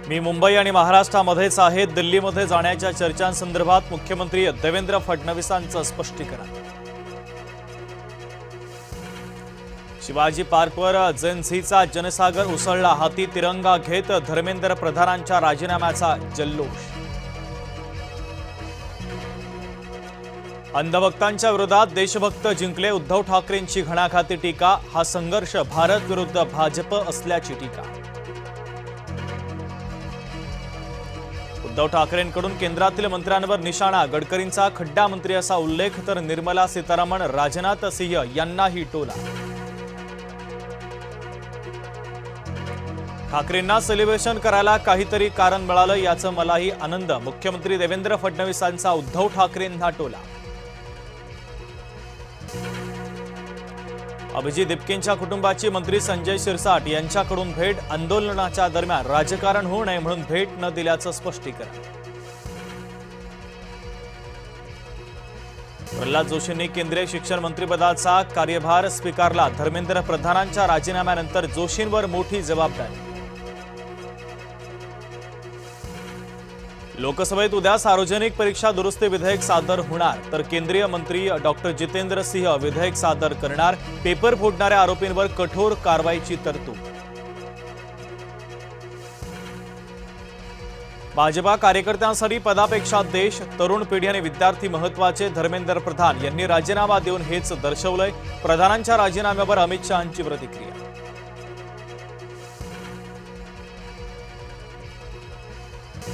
मी मुंबई आणि महाराष्ट्रामध्येच आहे। दिल्लीमध्ये जाण्याच्या चर्चांसंदर्भात मुख्यमंत्री देवेंद्र फडणवीसांचं स्पष्टीकरण। शिवाजी पार्कवर जेएनझीचा जनसागर उसळला। हाती तिरंगा घेत धर्मेंद्र प्रधानांच्या राजीनाम्याचा जल्लोष। अंधभक्तांच्या विरोधात देशभक्त जिंकले। उद्धव ठाकरेंची घणाघाती टीका। हा संघर्ष भारत विरुद्ध भाजप असल्याची टीका। उद्धव ठाकरेंकडून केंद्रातील मंत्र्यांवर निशाणा। गडकरींचा खड्डा मंत्री असा उल्लेख तर निर्मला सीतारामन राजनाथ सिंह यांनाही टोला। ठाकरेंना सेलिब्रेशन करायला काहीतरी कारण मिळालं याचं मलाही आनंद। मुख्यमंत्री देवेंद्र फडणवीसांचा उद्धव ठाकरेंना टोला। अभिजीत दिपकेंच्या कुटुंबाची मंत्री संजय शिरसाट यांच्याकडून भेट। आंदोलनाच्या दरम्यान राजकारण होऊ नये म्हणून भेट न दिल्याचं स्पष्टीकरण। प्रल्हाद जोशींनी केंद्रीय शिक्षण मंत्रिपदाचा कार्यभार स्वीकारला। धर्मेंद्र प्रधानांच्या राजीनाम्यानंतर जोशींवर मोठी जबाबदारी। लोकसभेत उद्या सार्वजनिक परीक्षा दुरुस्ती विधेयक सादर होणार तर केंद्रीय मंत्री डॉक्टर जितेंद्र सिंह विधेयक सादर करणार। पेपर फोडणाऱ्या आरोपींवर कठोर कारवाईची तरतूद। भाजपा कार्यकर्त्यांसाठी पदापेक्षा देश, तरुण पिढी आणि विद्यार्थी महत्त्वाचे। धर्मेंद्र प्रधान यांनी राजीनामा देऊन हेच दर्शवलंय। प्रधानांच्या राजीनाम्यावर अमित शहांची प्रतिक्रिया।